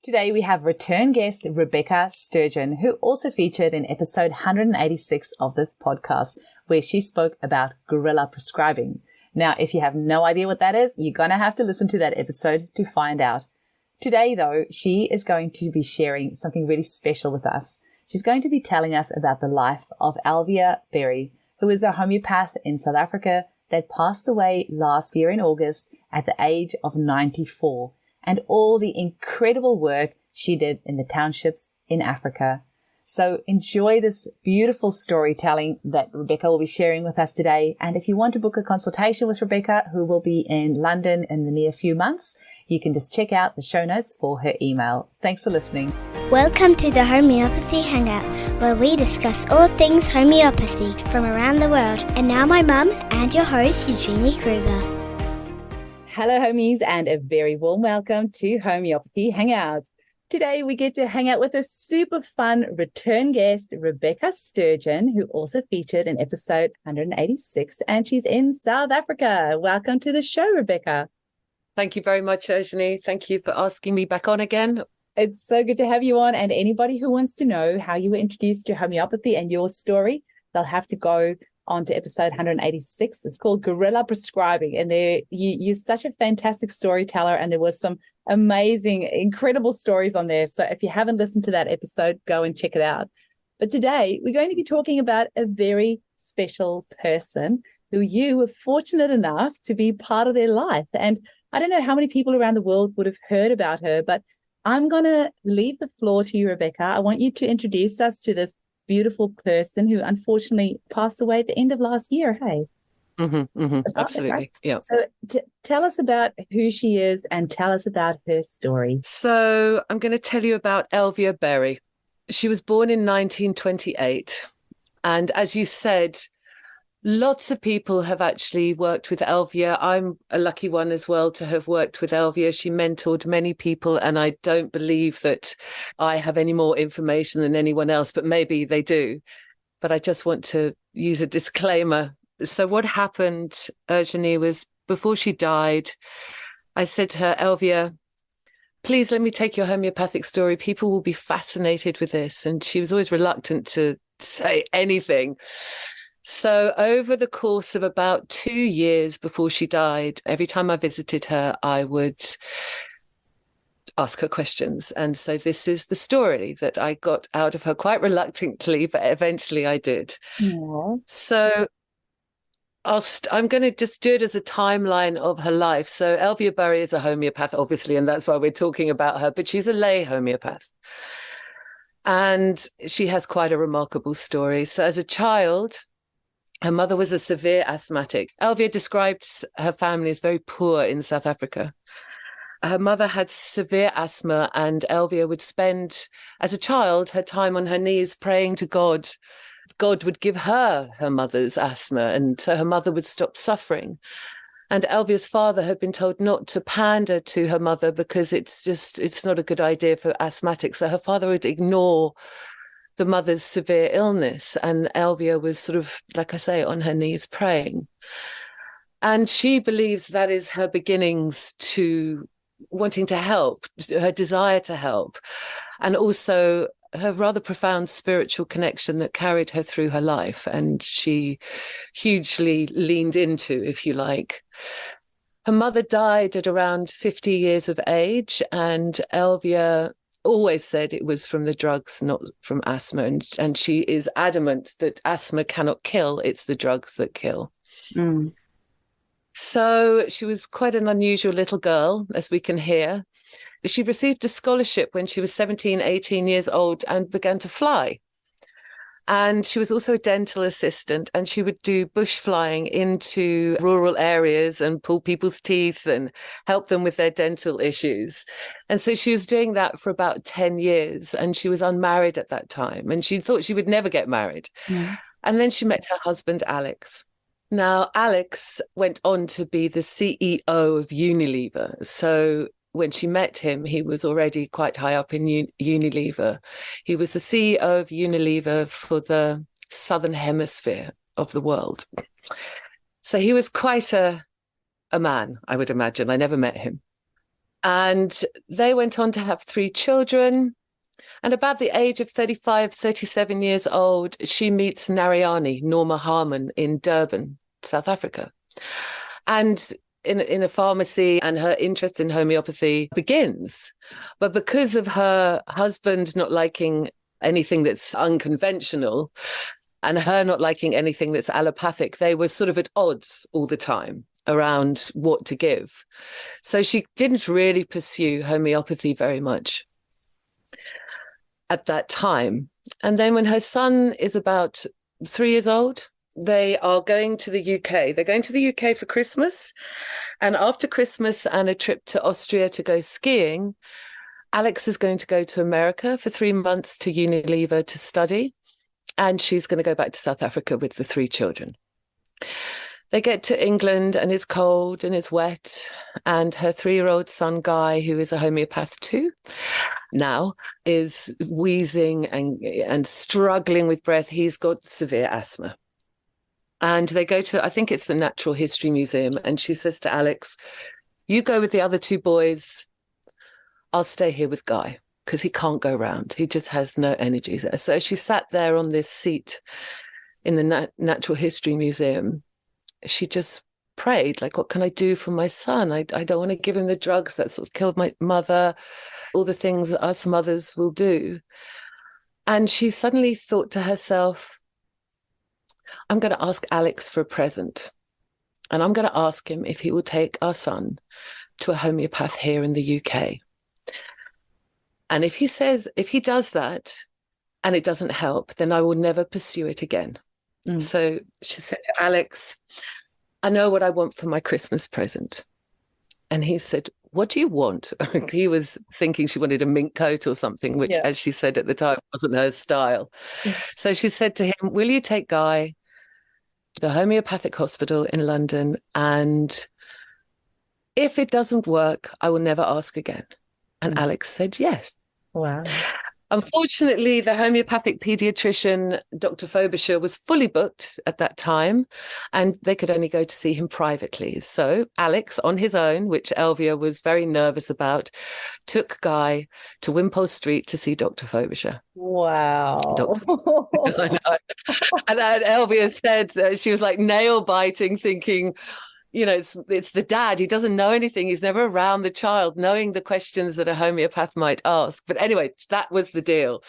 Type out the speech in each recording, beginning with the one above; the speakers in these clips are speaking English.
Today we have return guest Rebecca Sturgeon, who also featured in episode 186 of this podcast, where she spoke about guerrilla prescribing. Now, if you have no idea what that is, you're going to have to listen to that episode to find out. Today, though, she is going to be sharing something really special with us. She's going to be telling us about the life of Elvia Bury, who is a homeopath in South Africa that passed away last year in August at the age of 94, and all the incredible work she did in the townships in Africa. So enjoy this beautiful storytelling that Rebecca will be sharing with us today. And if you want to book a consultation with Rebecca, who will be in London in the near few months, you can just check out the show notes for her email. Thanks for listening. Welcome to the Homeopathy Hangout, where we discuss all things homeopathy from around the world. And now my mum and your host, Eugenie Kruger. Hello, homies, and a very warm welcome to Homeopathy Hangout. Today, we get to hang out with a super fun return guest, Rebecca Sturgeon, who also featured in episode 186, and she's in South Africa. Welcome to the show, Rebecca. Thank you very much, Eugenie. Thank you for asking me back on again. It's so good to have you on, and anybody who wants to know how you were introduced to homeopathy and your story, they'll have to go on to episode 186. It's called Guerrilla Prescribing, and you're such a fantastic storyteller, and there was some amazing, incredible stories on there. So if you haven't listened to that episode, go and check it out. But today we're going to be talking about a very special person who you were fortunate enough to be part of their life. And I don't know how many people around the world would have heard about her, but I'm going to leave the floor to you, Rebecca. I want you to introduce us to this beautiful person who unfortunately passed away at the end of last year. Hey. Absolutely. Right? Yeah. So tell us about who she is and tell us about her story. So I'm going to tell you about Elvia Bury. She was born in 1928. And as you said, lots of people have actually worked with Elvia. I'm a lucky one as well to have worked with Elvia. She mentored many people, and I don't believe that I have any more information than anyone else, but maybe they do. But I just want to use a disclaimer. So what happened, Eugenie, was before she died, I said to her, Elvia, please let me take your homeopathic story. People will be fascinated with this. And she was always reluctant to say anything. So over the course of about 2 years before she died, every time I visited her, I would ask her questions. And so this is the story that I got out of her quite reluctantly, but eventually I did. Yeah. So I'm going to just do it as a timeline of her life. So Elvia Bury is a homeopath, obviously, and that's why we're talking about her, but she's a lay homeopath. And she has quite a remarkable story. So as a child, her mother was a severe asthmatic. Elvia described her family as very poor in South Africa. Her mother had severe asthma, and Elvia would spend, as a child, her time on her knees praying to God. God would give her mother's asthma, and so her mother would stop suffering. And Elvia's father had been told not to pander to her mother because it's not a good idea for asthmatics. So her father would ignore the mother's severe illness, and Elvia was sort of, like I say, on her knees praying. And she believes that is her beginnings to wanting to help, her desire to help, and also her rather profound spiritual connection that carried her through her life, and she hugely leaned into, if you like. Her mother died at around 50 years of age, and Elvia always said it was from the drugs, not from asthma. And she is adamant that asthma cannot kill, it's the drugs that kill. Mm. So she was quite an unusual little girl, as we can hear. She received a scholarship when she was 17, 18 years old and began to fly. And she was also a dental assistant, and she would do bush flying into rural areas and pull people's teeth and help them with their dental issues. And so she was doing that for about 10 years, and she was unmarried at that time, and she thought she would never get married. Mm. And then she met her husband, Alex. Now, Alex went on to be the CEO of Unilever. So when she met him, he was already quite high up in Unilever. He was the CEO of Unilever for the Southern Hemisphere of the world. So he was quite a man, I would imagine. I never met him. And they went on to have 3 children. And about the age of 35, 37 years old, she meets Narayani, Norma Harmon, in Durban, South Africa. And in a pharmacy, and her interest in homeopathy begins. But because of her husband not liking anything that's unconventional and her not liking anything that's allopathic, they were sort of at odds all the time around what to give. So she didn't really pursue homeopathy very much at that time. And then when her son is about 3 years old, they are going to the UK. They're going to the UK for Christmas. And after Christmas and a trip to Austria to go skiing, Alex is going to go to America for 3 months to Unilever to study. And she's going to go back to South Africa with the 3 children. They get to England and it's cold and it's wet. And her 3-year-old son, Guy, who is a homeopath too, now is wheezing and struggling with breath. He's got severe asthma. And they go to, I think it's the Natural History Museum. And she says to Alex, you go with the other 2 boys. I'll stay here with Guy because he can't go round. He just has no energy there. So she sat there on this seat in the Natural History Museum. She just prayed, like, what can I do for my son? I don't want to give him the drugs. That's what's killed my mother, all the things that us mothers will do. And she suddenly thought to herself, I'm going to ask Alex for a present. And I'm going to ask him if he will take our son to a homeopath here in the UK. And if he does that and it doesn't help, then I will never pursue it again. Mm. So she said to Alex, I know what I want for my Christmas present. And he said, what do you want? He was thinking she wanted a mink coat or something, which, as she said at the time, wasn't her style. Yeah. So she said to him, will you take Guy to the homeopathic hospital in London? And if it doesn't work, I will never ask again. And Alex said yes. Wow. Unfortunately, the homeopathic pediatrician, Dr. Frobisher, was fully booked at that time, and they could only go to see him privately. So Alex, on his own, which Elvia was very nervous about, took Guy to Wimpole Street to see Dr. Frobisher. Wow. I know. And Elvia said she was like nail biting, thinking, you know, it's the dad. He doesn't know anything. He's never around the child, knowing the questions that a homeopath might ask. But anyway, that was the deal.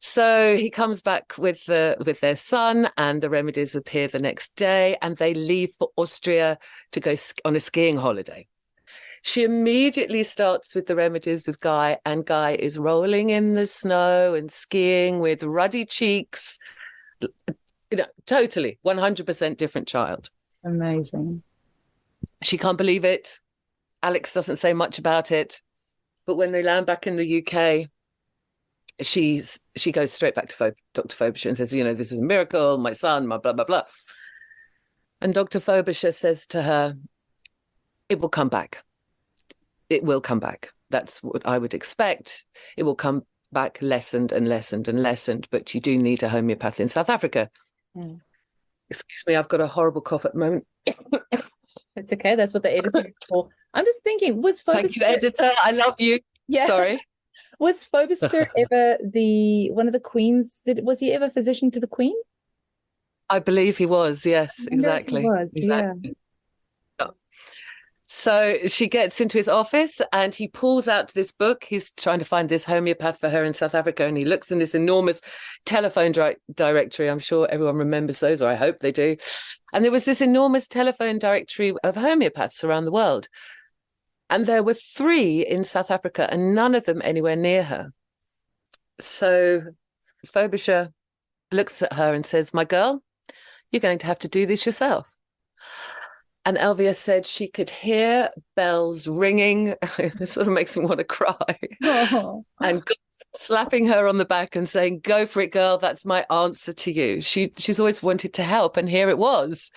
So he comes back with their son, and the remedies appear the next day, and they leave for Austria to go on a skiing holiday. She immediately starts with the remedies with Guy, and Guy is rolling in the snow and skiing with ruddy cheeks. You know, totally 100% different child. Amazing. She can't believe it. Alex doesn't say much about it. But when they land back in the UK, she goes straight back to Dr. Frobisher and says, you know, this is a miracle, my son, my blah, blah, blah. And Dr. Frobisher says to her, it will come back. It will come back. That's what I would expect. It will come back lessened and lessened and lessened, but you do need a homeopath in South Africa. Mm. Excuse me, I've got a horrible cough at the moment. It's okay. That's what the editor is for. I'm just thinking, was Frobisher... Thank you, editor. I love you. Yeah. Sorry. Was Frobisher ever one of the queens? Was he ever physician to the Queen? I believe he was. Yes, exactly. He was, exactly. Yeah. So she gets into his office and he pulls out this book. He's trying to find this homeopath for her in South Africa, and he looks in this enormous telephone directory. I'm sure everyone remembers those, or I hope they do. And there was this enormous telephone directory of homeopaths around the world. And there were 3 in South Africa and none of them anywhere near her. So Frobisher looks at her and says, my girl, you're going to have to do this yourself. And Elvia said she could hear bells ringing. It sort of makes me want to cry. Oh. And slapping her on the back and saying, go for it, girl. That's my answer to you. She's always wanted to help, and here it was.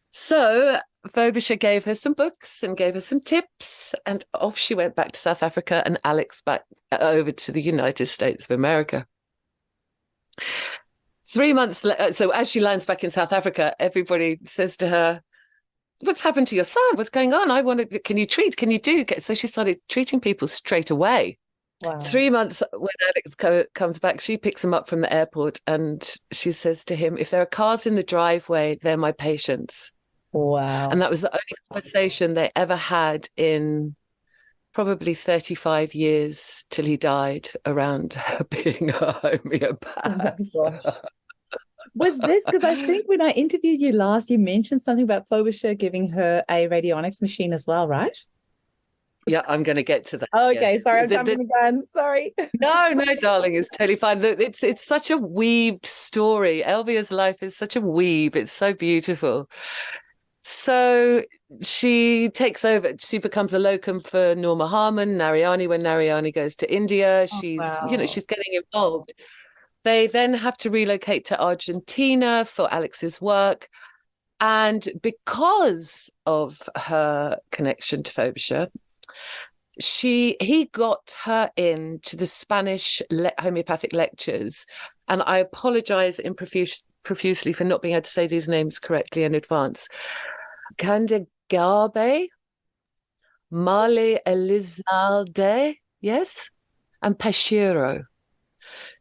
So Frobisher gave her some books and gave her some tips, and off she went back to South Africa, and Alex back over to the United States of America. 3 months later, so as she lands back in South Africa, everybody says to her, what's happened to your son? What's going on? Can you treat? Can you do? So she started treating people straight away. Wow. 3 months when Alex comes back, she picks him up from the airport and she says to him, if there are cars in the driveway, they're my patients. Wow. And that was the only conversation they ever had in probably 35 years till he died around her being a homeopath. Oh my gosh. Was this, because I think when I interviewed you last, you mentioned something about Frobisher giving her a radionics machine as well, right? Yeah, I'm going to get to that. Okay, yes. sorry, I'm jumping the gun. Sorry. No, darling, it's totally fine. It's such a weaved story. Elvia's life is such a weave. It's so beautiful. So she takes over. She becomes a locum for Norma Harmon, Narayani, when Narayani goes to India. She's getting involved. They then have to relocate to Argentina for Alex's work. And because of her connection to Frobisher, he got her into the Spanish homeopathic lectures. And I apologize profusely for not being able to say these names correctly in advance. Candegabe, Male Elizalde, yes, and Pashiro.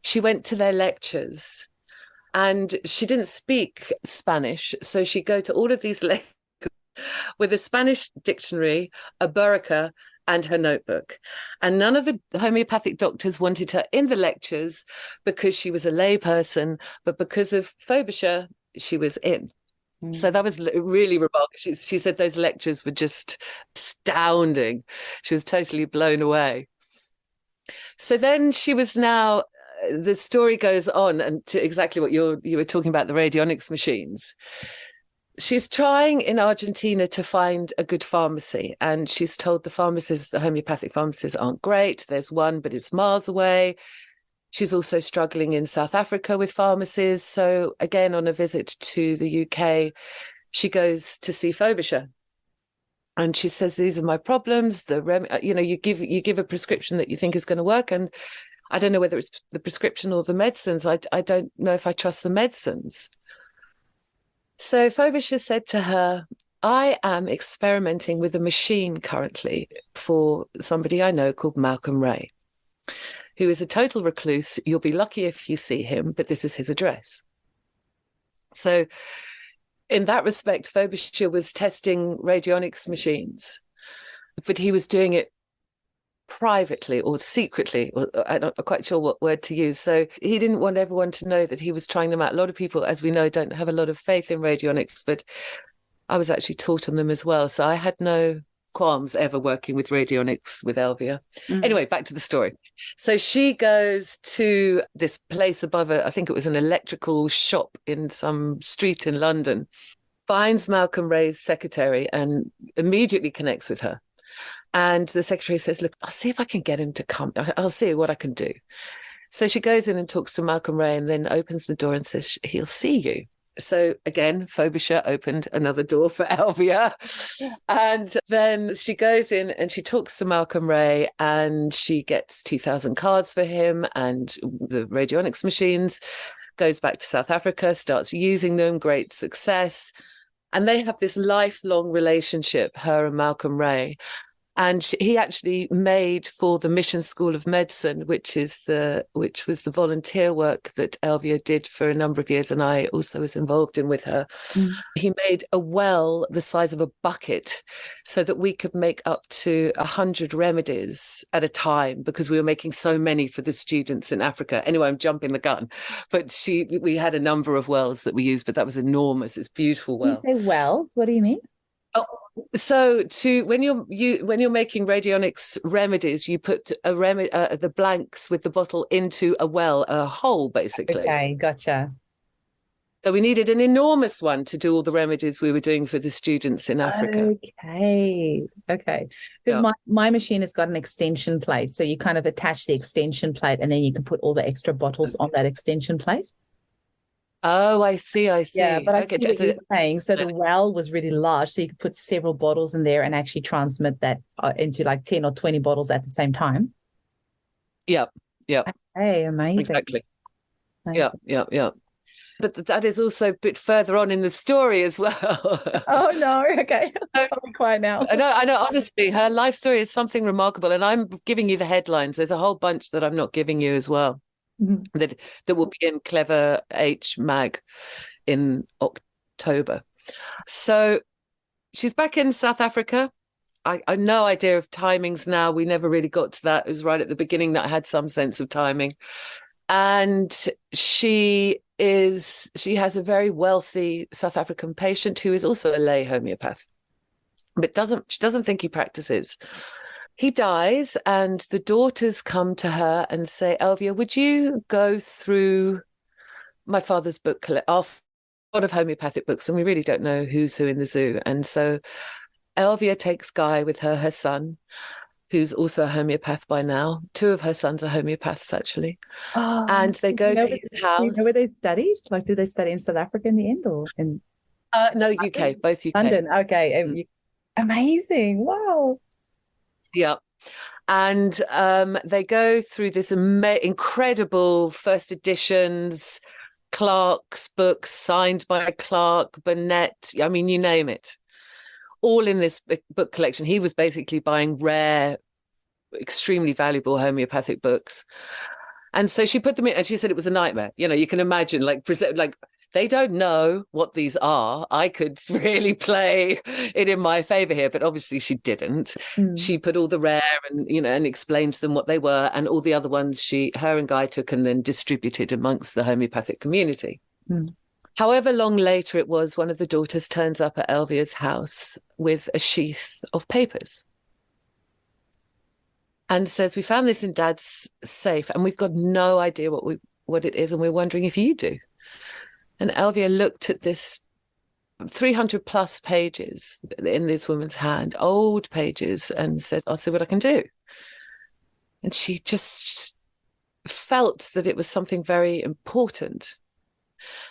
She went to their lectures and she didn't speak Spanish. So she'd go to all of these lectures with a Spanish dictionary, a burqa, and her notebook. And none of the homeopathic doctors wanted her in the lectures because she was a lay person, but because of Frobisher, she was in. So that was really remarkable. She said those lectures were just astounding. She was totally blown away. So then she was now, the story goes on and to exactly what you were talking about, the radionics machines. She's trying in Argentina to find a good pharmacy, and she's told the homeopathic pharmacies aren't great. There's one, but it's miles away. She's also struggling in South Africa with pharmacies. So again, on a visit to the UK, she goes to see Frobisher. And she says, these are my problems. You give a prescription that you think is going to work. And I don't know whether it's the prescription or the medicines. I don't know if I trust the medicines. So Frobisher said to her, I am experimenting with a machine currently for somebody I know called Malcolm Ray, who is a total recluse. You'll be lucky if you see him, but this is his address. So in that respect, Frobisher was testing radionics machines, but he was doing it privately or secretly, or I'm not quite sure what word to use. So he didn't want everyone to know that he was trying them out. A lot of people, as we know, don't have a lot of faith in radionics, but I was actually taught on them as well. So I had no qualms ever working with radionics with Elvia. Anyway, back to the story. So she goes to this place above I think it was an electrical shop in some street in London, finds Malcolm Ray's secretary and immediately connects with her. And the secretary says, look, I'll see if I can get him to come. I'll see what I can do. So she goes in and talks to Malcolm Ray and then opens the door and says, he'll see you. So again, Frobisher opened another door for Elvia. And then she goes in and she talks to Malcolm Ray and she gets 2,000 cards for him and the radionics machines, goes back to South Africa, starts using them, great success. And they have this lifelong relationship, her and Malcolm Ray. And he actually made for the Mission School of Medicine, which was the volunteer work that Elvia did for a number of years, and I also was involved in with her. He made a well the size of a bucket so that we could make up to 100 remedies at a time because we were making so many for the students in Africa. Anyway, I'm jumping the gun, but we had a number of wells that we used, but that was enormous. It's beautiful well. You say wells? What do you mean? Oh, so when you're making radionics remedies, you put the blanks with the bottle into a well, a hole, basically. Okay, gotcha. So we needed an enormous one to do all the remedies we were doing for the students in Africa. Okay. Because my machine has got an extension plate, so you kind of attach the extension plate, and then you can put all the extra bottles on that extension plate. Oh, I see. Yeah, but I see what you're saying. So the well was really large, so you could put several bottles in there and actually transmit that into like 10 or 20 bottles at the same time. Yeah. Hey, amazing. Exactly. Amazing. Yeah. but that is also a bit further on in the story as well. Oh, no. Okay. I'll be quiet now. I know. Honestly, her life story is something remarkable. And I'm giving you the headlines. There's a whole bunch that I'm not giving you as well. Mm-hmm. That will be in Clever H Mag in October. So she's back in South Africa. I no idea of timings now. We never really got to that. It was right at the beginning that I had some sense of timing. And she has a very wealthy South African patient who is also a lay homeopath, but she doesn't think he practices. He dies, and the daughters come to her and say, Elvia, would you go through my father's book, a lot of homeopathic books, and we really don't know who's who in the zoo. And so Elvia takes Guy with her, her son, who's also a homeopath by now. 2 of her sons are homeopaths, actually. Oh, and they go to his house. Do you know where they studied? Like, did they study in South Africa in the end, or in? No, UK, both UK. London, okay. Amazing. Wow. Yeah. And they go through this incredible first editions, Clark's books, signed by Clark, Burnett, I mean, you name it. All in this book collection. He was basically buying rare, extremely valuable homeopathic books. And so she put them in, and she said it was a nightmare. You know, you can imagine, like they don't know what these are. I could really play it in my favor here, but obviously she didn't. She put all the rare and explained to them what they were, and all the other ones her and Guy took and then distributed amongst the homeopathic community. However long later it was, one of the daughters turns up at Elvia's house with a sheath of papers and says, we found this in Dad's safe and we've got no idea what it is, and we're wondering if you do. And Elvia looked at this 300 plus pages in this woman's hand, old pages, and said, I'll see what I can do. And she just felt that it was something very important.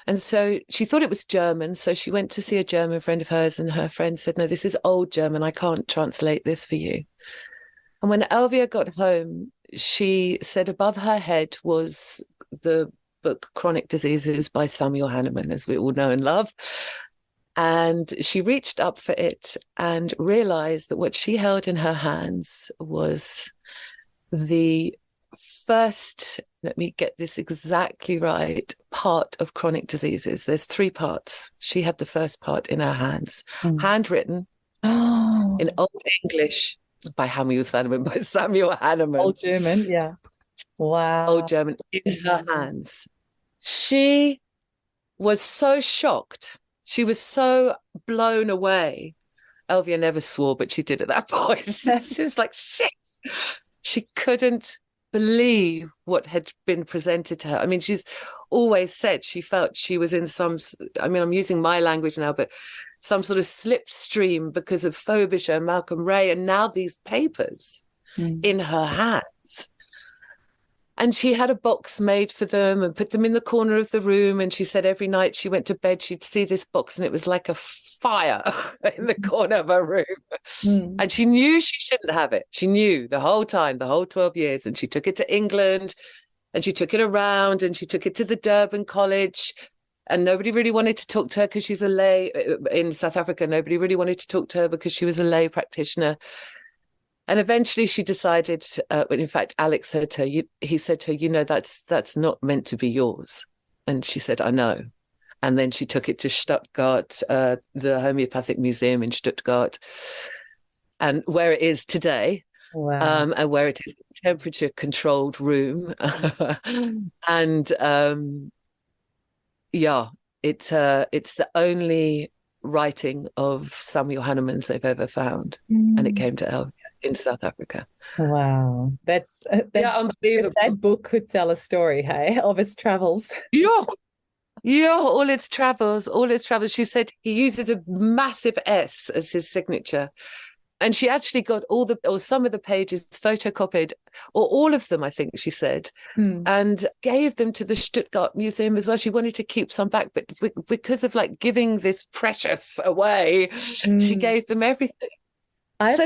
And so she thought it was German. So she went to see a German friend of hers, and her friend said, no, this is old German. I can't translate this for you. And when Elvia got home, she said above her head was the book Chronic Diseases by Samuel Hahnemann, as we all know and love. And she reached up for it and realized that what she held in her hands was the first, let me get this exactly right, part of Chronic Diseases. There's 3 parts. She had the first part in her hands, handwritten in Old English by Samuel Hahnemann. Old German, yeah. Wow. Old German in her hands. She was so shocked. She was so blown away. Elvia never swore, but she did at that point. She was like, shit. She couldn't believe what had been presented to her. I mean, she's always said she felt she was in I'm using my language now, but some sort of slipstream because of Frobisher, Malcolm Ray, and now these papers in her hands. And she had a box made for them and put them in the corner of the room. And she said every night she went to bed, she'd see this box and it was like a fire in the corner of her room. And she knew she shouldn't have it. She knew the whole time, the whole 12 years. And she took it to England and she took it around and she took it to the Durban College. And nobody really wanted to talk to her because she's a lay in South Africa. Nobody really wanted to talk to her because she was a lay practitioner. And eventually she decided, in fact, Alex said to her, he said to her, that's not meant to be yours. And she said, I know. And then she took it to Stuttgart, the Homeopathic Museum in Stuttgart, and where it is today. Wow. And where it is a temperature-controlled room. And it's the only writing of Samuel Hahnemann's they've ever found. And it came to Elvia in South Africa. Wow. That's unbelievable. That book could tell a story, hey, of its travels. Yeah, all its travels. She said he uses a massive S as his signature. And she actually got some of the pages photocopied, or all of them, I think she said, and gave them to the Stuttgart Museum as well. She wanted to keep some back, but because of giving this precious away, she gave them everything. I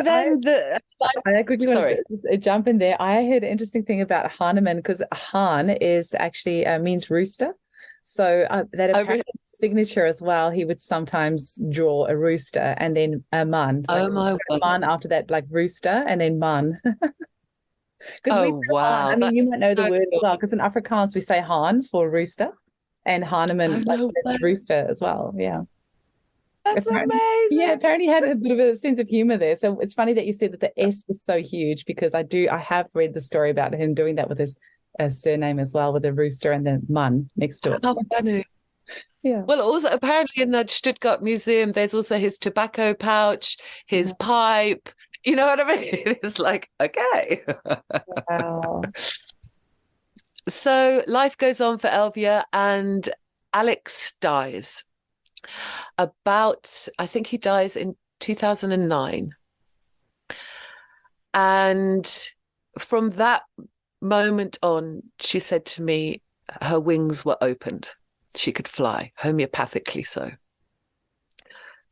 quickly want to jump in there. I heard an interesting thing about Hahnemann, because Hahn is actually means rooster. So that I apparent signature as well, he would sometimes draw a rooster and then a man, like Oh my word. man after that, like rooster and then man. Because we Oh say haan. I wow. mean, That you is might know the so word as cool. well, because in Afrikaans we say haan for rooster, and Oh Hahnemann, like no it's way. rooster as well. Yeah. That's Apparently, yeah, amazing. apparently had a bit of a sense of humor there. So it's funny that you said that the S was so huge because I have read the story about him doing that with his surname as well, with a rooster and then man next to it. How funny. Yeah. Well, also apparently in that Stuttgart museum, there's also his tobacco pouch, his pipe. You know what I mean? It's like, okay. Wow. So life goes on for Elvia, and Alex dies. I think he dies in 2009. And from that moment on, she said to me, her wings were opened. She could fly, homeopathically so.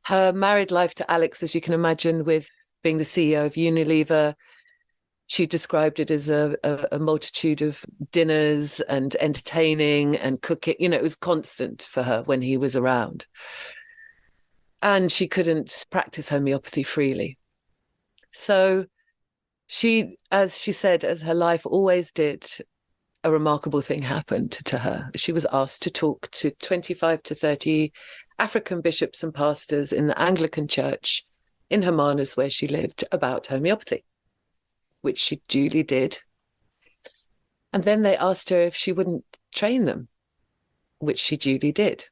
Her married life to Alex, as you can imagine, with being the CEO of Unilever, she described it as a multitude of dinners and entertaining and cooking. You know, it was constant for her when he was around. And she couldn't practice homeopathy freely. So she, as she said, as her life always did, a remarkable thing happened to her. She was asked to talk to 25 to 30 African bishops and pastors in the Anglican church in Hermanus, where she lived, about homeopathy, which she duly did. And then they asked her if she wouldn't train them, which she duly did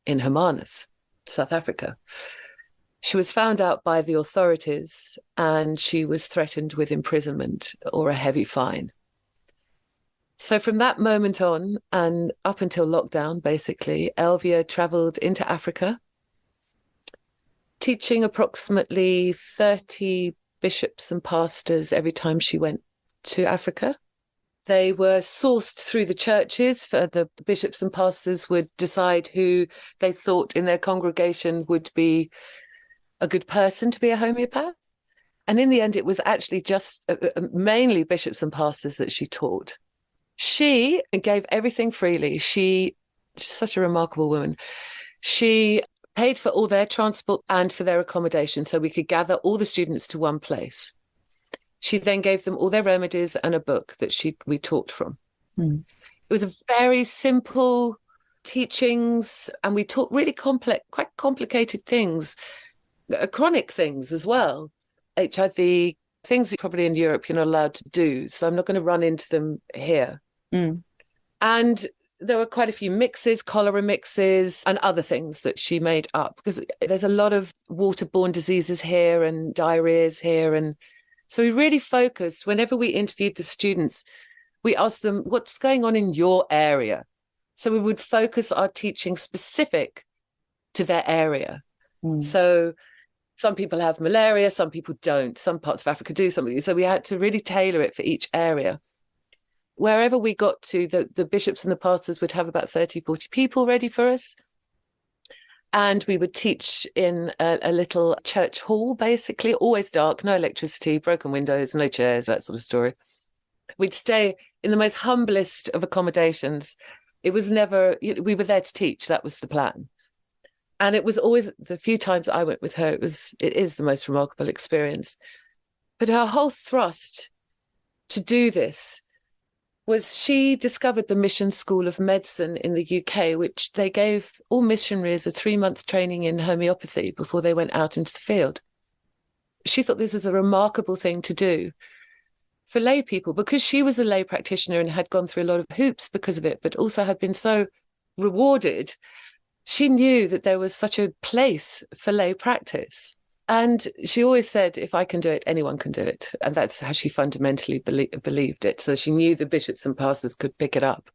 in Hermanus, South Africa. She was found out by the authorities and she was threatened with imprisonment or a heavy fine. So from that moment on and up until lockdown, basically, Elvia travelled into Africa, teaching approximately 30 bishops and pastors every time she went to Africa. They were sourced through the churches. For the bishops and pastors would decide who they thought in their congregation would be a good person to be a homeopath. And in the end, it was actually just mainly bishops and pastors that she taught. She gave everything freely. She's such a remarkable woman. She paid for all their transport and for their accommodation so we could gather all the students to one place. She then gave them all their remedies and a book that we taught from. It was a very simple teachings, and we taught really complex, quite complicated things, chronic things as well. HIV, things that probably in Europe you're not allowed to do. So I'm not going to run into them here. And there were quite a few mixes, cholera mixes, and other things that she made up, because there's a lot of waterborne diseases here and diarrheas here. And so we really focused, whenever we interviewed the students, we asked them, what's going on in your area? So we would focus our teaching specific to their area. So some people have malaria, some people don't. Some parts of Africa do something. So we had to really tailor it for each area. Wherever we got to, the bishops and the pastors would have about 30, 40 people ready for us. And we would teach in a little church hall, basically, always dark, no electricity, broken windows, no chairs, that sort of story. We'd stay in the most humblest of accommodations. It was never, we were there to teach. That was the plan. And it was always, the few times I went with her, it is the most remarkable experience. But her whole thrust to do this was she discovered the Mission School of Medicine in the UK, which they gave all missionaries a 3-month training in homeopathy before they went out into the field. She thought this was a remarkable thing to do for lay people, because she was a lay practitioner and had gone through a lot of hoops because of it, but also had been so rewarded. She knew that there was such a place for lay practice. And she always said, if I can do it, anyone can do it. And that's how she fundamentally believed it. So she knew the bishops and pastors could pick it up.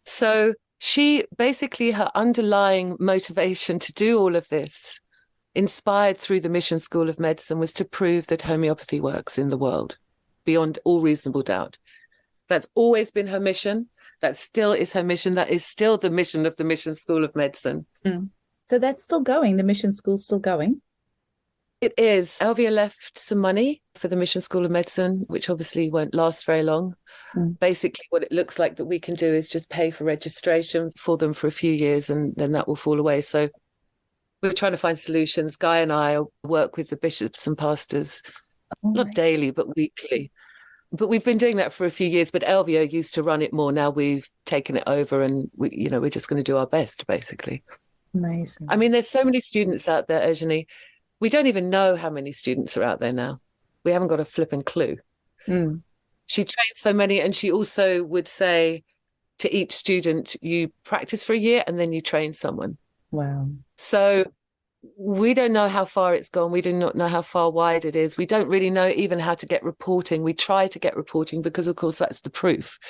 So she basically, her underlying motivation to do all of this, inspired through the Mission School of Medicine, was to prove that homeopathy works in the world beyond all reasonable doubt. That's always been her mission. That still is her mission. That is still the mission of the Mission School of Medicine. So that's still going. The mission school's still going. It is. Elvia left some money for the Mission School of Medicine, which obviously won't last very long. Basically, what it looks like that we can do is just pay for registration for them for a few years, and then that will fall away. So we're trying to find solutions. Guy and I work with the bishops and pastors, not daily, but weekly. But we've been doing that for a few years. But Elvia used to run it more. Now we've taken it over, and we're just going to do our best, basically. Amazing. I mean, there's so many students out there, Eugenie. We don't even know how many students are out there now. We haven't got a flipping clue. She trained so many, and she also would say to each student, you practice for a year and then you train someone. Wow. So we don't know how far it's gone. We do not know how far wide it is. We don't really know even how to get reporting. We try to get reporting because, of course, that's the proof.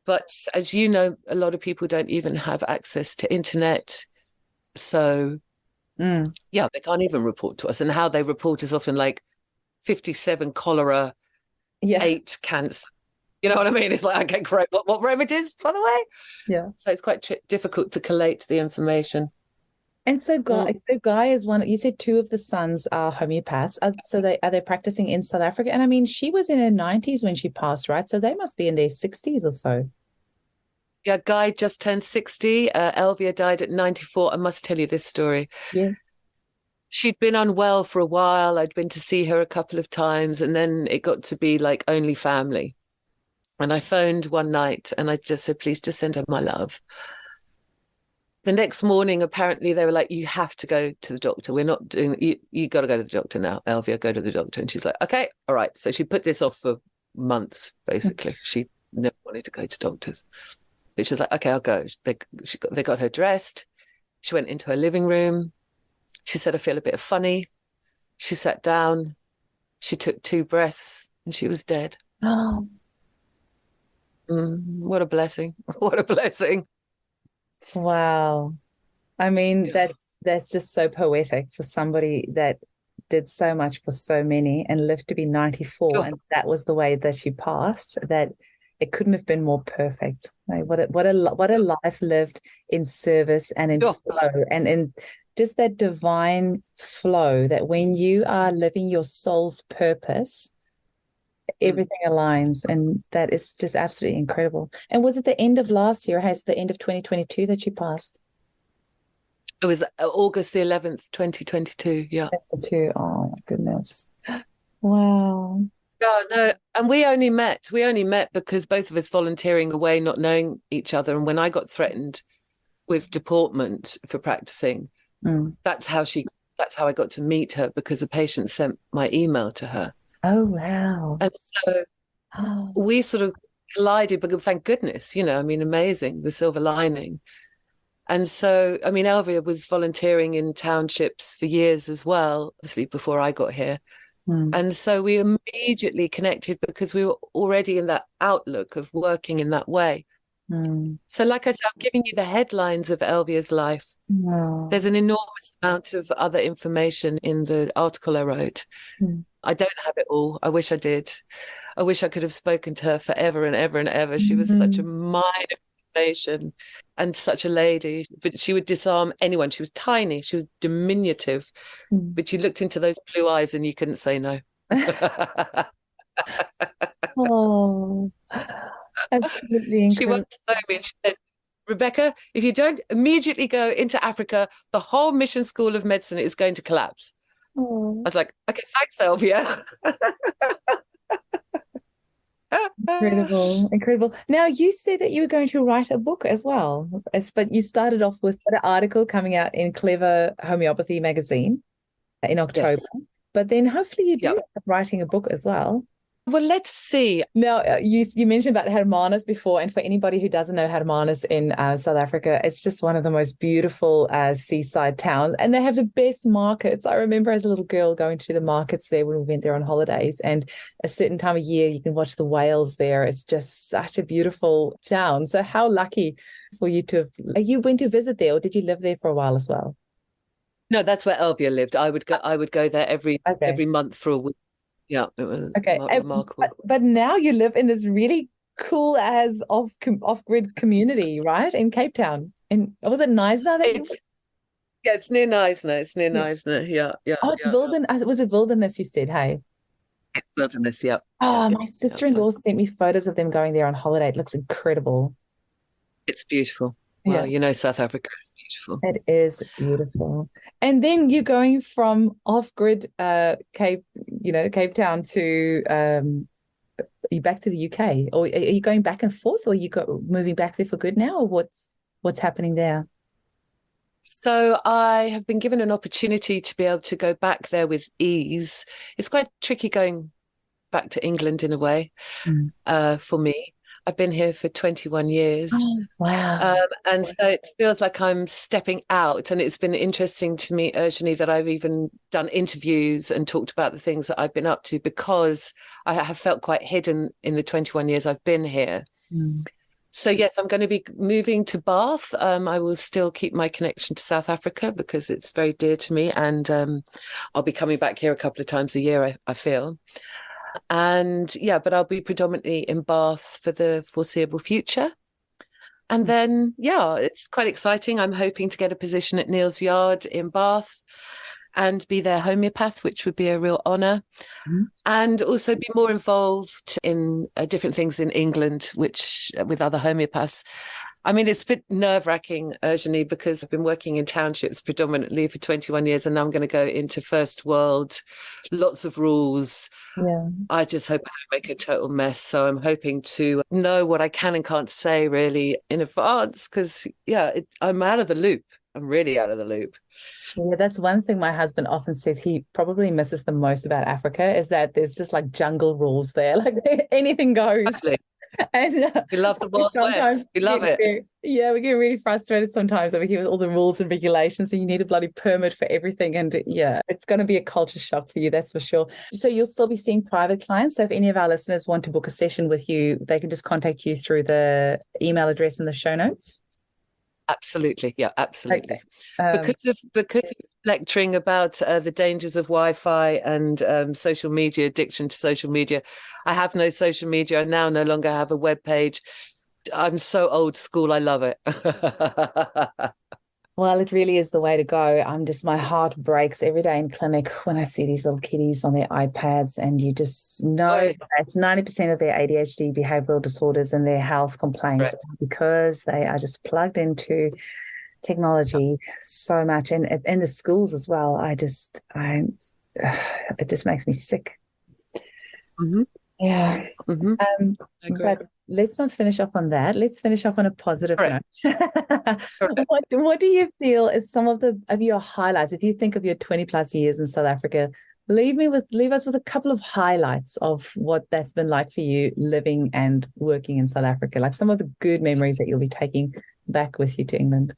But as you know, a lot of people don't even have access to internet. So, yeah, they can't even report to us. And how they report is often like 57 cholera, 8 cancer. You know what I mean? It's like, okay, great. What remedies, by the way? Yeah. So it's quite difficult to collate the information. And so Guy is one. You said 2 of the sons are homeopaths. Are they practicing in South Africa? And I mean, she was in her 90s when she passed, right? So they must be in their 60s or so. Yeah, Guy just turned 60. Elvia died at 94. I must tell you this story. Yes. She'd been unwell for a while. I'd been to see her a couple of times, and then it got to be like only family. And I phoned one night and I just said, please just send her my love. The next morning, apparently, they were like, you have to go to the doctor. We're not doing, you got to go to the doctor now. Elvia, go to the doctor. And she's like, okay, all right. So she put this off for months, basically. She never wanted to go to doctors. But she was like, okay, I'll go. They got her dressed. She went into her living room. She said, I feel a bit funny. She sat down. She took 2 breaths and she was dead. Oh. What a blessing. What a blessing. Wow. I mean, that's just so poetic for somebody that did so much for so many and lived to be 94, and that was the way that she passed, that it couldn't have been more perfect. Like, what a life lived in service and in flow, and in just that divine flow, that when you are living your soul's purpose, everything aligns, and that is just absolutely incredible. And was it the end of last year? Has the end of 2022 that she passed? It was August the 11th, 2022. Yeah. Oh my goodness. Wow. Oh, no. And we only met because both of us volunteering away, not knowing each other. And when I got threatened with deportment for practicing, that's how I got to meet her, because a patient sent my email to her. Oh, wow. And so we sort of collided, but thank goodness, amazing, the silver lining. And so, I mean, Elvia was volunteering in townships for years as well, obviously before I got here. And so we immediately connected because we were already in that outlook of working in that way. So like I said, I'm giving you the headlines of Elvia's life. There's an enormous amount of other information in the article I wrote. I don't have it all. I wish I did. I wish I could have spoken to her forever and ever and ever. She was such a mine of information and such a lady, but she would disarm anyone. She was tiny. She was diminutive, but you looked into those blue eyes and you couldn't say no. Oh, absolutely incredible. She once told me, she said, Rebecca, if you don't immediately go into Africa, the whole Mission School of Medicine is going to collapse. I was like, okay, thanks, Elvia. Incredible. Now, you said that you were going to write a book as well, but you started off with an article coming out in Clever Homeopathy magazine in October. Yes. But then hopefully you do end up writing a book as well. Well, let's see. Now, you mentioned about Hermanus before, and for anybody who doesn't know Hermanus in South Africa, it's just one of the most beautiful seaside towns, and they have the best markets. I remember as a little girl going to the markets there when we went there on holidays, and a certain time of year you can watch the whales there. It's just such a beautiful town. So how lucky for you to have, you went to visit there, or did you live there for a while as well? No, that's where Elvia lived. I would go there every month for a week. Yeah, it was remarkable. But now you live in this really cool as off-grid community, right? In Cape Town. And was it Nyasa that Yeah, it's near Neisner. It's near Neisner. Yeah, yeah, Oh, it's yeah. Wilderness. Was it Wilderness you said? Hey. It's Wilderness. Yeah, Oh, yeah, my yeah. sister-in-law sent me photos of them going there on holiday. It looks incredible. It's beautiful. Yeah, Well, South Africa is beautiful. it is beautiful. And then you're going from off-grid Cape Town to you back to the UK, or are you going back and forth, or moving back there for good now, or what's happening there? So I have been given an opportunity to be able to go back there with ease. It's quite tricky going back to England in a way, for me. I've been here for 21 years. Oh, wow. And so it feels like I'm stepping out. And it's been interesting to me, Urgently, that I've even done interviews and talked about the things that I've been up to, because I have felt quite hidden in the 21 years I've been here. So yes, I'm going to be moving to Bath. I will still keep my connection to South Africa because it's very dear to me. And I'll be coming back here a couple of times a year, I feel. And yeah, but I'll be predominantly in Bath for the foreseeable future. And then, yeah, it's quite exciting. I'm hoping to get a position at Neal's Yard in Bath and be their homeopath, which would be a real honour. And also be more involved in different things in England, which with other homeopaths. I mean, it's a bit nerve-wracking, Urgently, because I've been working in townships predominantly for 21 years, and now I'm going to go into first world, lots of rules. Yeah. I just hope I don't make a total mess. So I'm hoping to know what I can and can't say really in advance, because, I'm out of the loop. I'm really out of the loop. Yeah, that's one thing my husband often says he probably misses the most about Africa, is that there's just like jungle rules there. Like anything goes. Absolutely. And we love the Wild West. We love it. We get really frustrated sometimes over here with all the rules and regulations, and you need a bloody permit for everything. And it's going to be a culture shock for you, that's for sure. So you'll still be seeing private clients. So if any of our listeners want to book a session with you, they can just contact you through the email address in the show notes. Absolutely. Yeah, absolutely. Okay. Because of lecturing about the dangers of Wi-Fi and social media, addiction to social media, I have no social media. I now no longer have a web page. I'm so old school. I love it. Well, it really is the way to go. My heart breaks every day in clinic when I see these little kiddies on their iPads, and you just know it's 90% of their ADHD, behavioral disorders, and their health complaints because they are just plugged into technology so much, and in the schools as well. It just makes me sick. Yeah. But let's not finish off on that. Let's finish off on a positive note. What do you feel is some of your highlights? If you think of your 20 plus years in South Africa, leave us with a couple of highlights of what that's been like for you living and working in South Africa, like some of the good memories that you'll be taking back with you to England.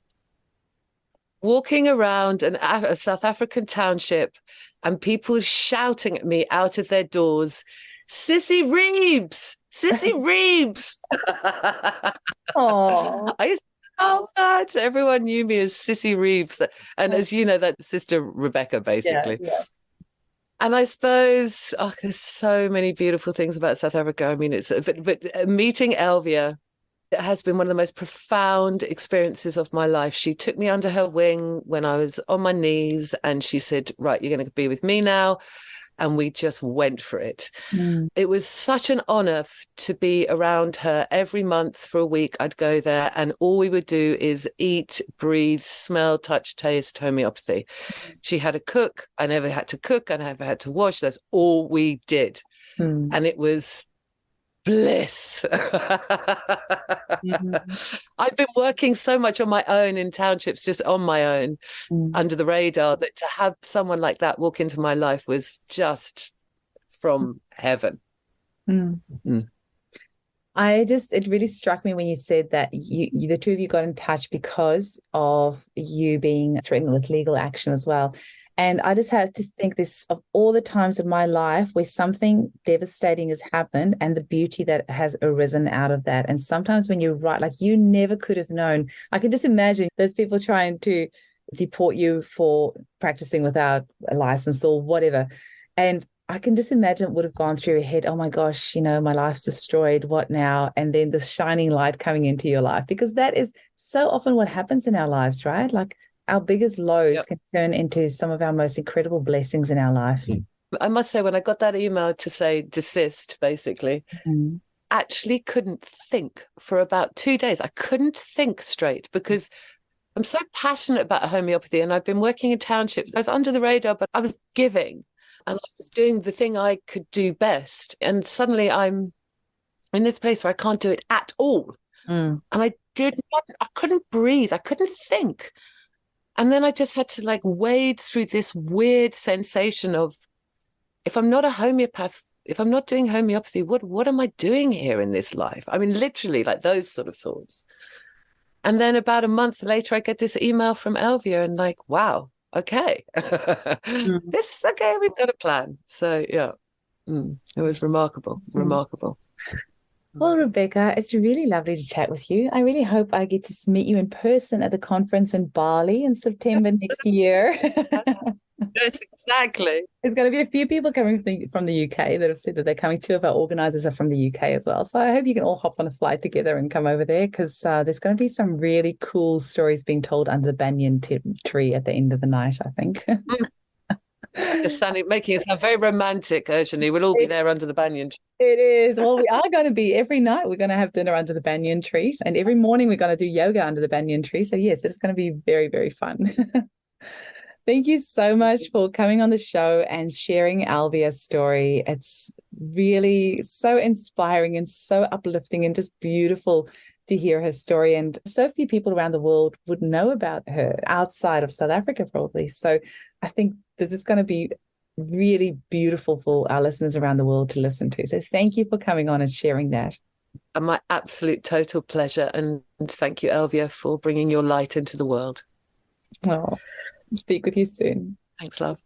Walking around a South African township and people shouting at me out of their doors, Sissy Reeves, Sissy Reeves. Oh, I used to love that. Everyone knew me as Sissy Reeves. And as you know, that sister Rebecca, basically. Yeah. And I suppose, there's so many beautiful things about South Africa. I mean, but meeting Elvia, it has been one of the most profound experiences of my life. She took me under her wing when I was on my knees, and she said, right, you're going to be with me now. And we just went for it. It was such an honor to be around her. Every month for a week, I'd go there, and all we would do is eat, breathe, smell, touch, taste homeopathy. She had a cook. I never had to cook. I never had to wash. That's all we did. And it was bliss. I've been working so much on my own in townships, just on my own, under the radar, that to have someone like that walk into my life was just from heaven. It really struck me when you said that you the two of you got in touch because of you being threatened with legal action as well. And I just have to think this of all the times in my life where something devastating has happened and the beauty that has arisen out of that. And sometimes when you're right, like you never could have known. I can just imagine those people trying to deport you for practicing without a license or whatever. And I can just imagine it would have gone through your head, oh my gosh, my life's destroyed, what now? And then the shining light coming into your life, because that is so often what happens in our lives, right? Like our biggest lows Yep. can turn into some of our most incredible blessings in our life. I must say, when I got that email to say desist, basically, Mm. actually couldn't think for about 2 days. I couldn't think straight because I'm so passionate about homeopathy, and I've been working in townships. I was under the radar, but I was giving and I was doing the thing I could do best. And suddenly I'm in this place where I can't do it at all. Mm. And I couldn't breathe. I couldn't think. And then I just had to like wade through this weird sensation of, if I'm not a homeopath, if I'm not doing homeopathy, what am I doing here in this life? I mean, literally like those sort of thoughts. And then about a month later, I get this email from Elvia and like, wow, okay. Okay, we've got a plan. So yeah, it was remarkable, remarkable. Well, Rebecca, it's really lovely to chat with you. I really hope I get to meet you in person at the conference in Bali in September next year. Yes, exactly. There's going to be a few people coming from the UK that have said that they're coming. Two of our organizers are from the UK as well. So I hope you can all hop on a flight together and come over there, because there's going to be some really cool stories being told under the banyan tree at the end of the night, I think. Just making it sound very romantic, Urgently. We'll all be there under the banyan tree. It is. Well, we are going to be every night. We're going to have dinner under the banyan trees, and every morning we're going to do yoga under the banyan tree. So yes, it's going to be very, very fun. Thank you so much for coming on the show and sharing Elvia's story. It's really so inspiring and so uplifting and just beautiful to hear her story. And so few people around the world would know about her outside of South Africa, probably. So I think this is going to be really beautiful for our listeners around the world to listen to. So thank you for coming on and sharing that. And my absolute total pleasure. And thank you, Elvia, for bringing your light into the world. Oh, speak with you soon. Thanks, love.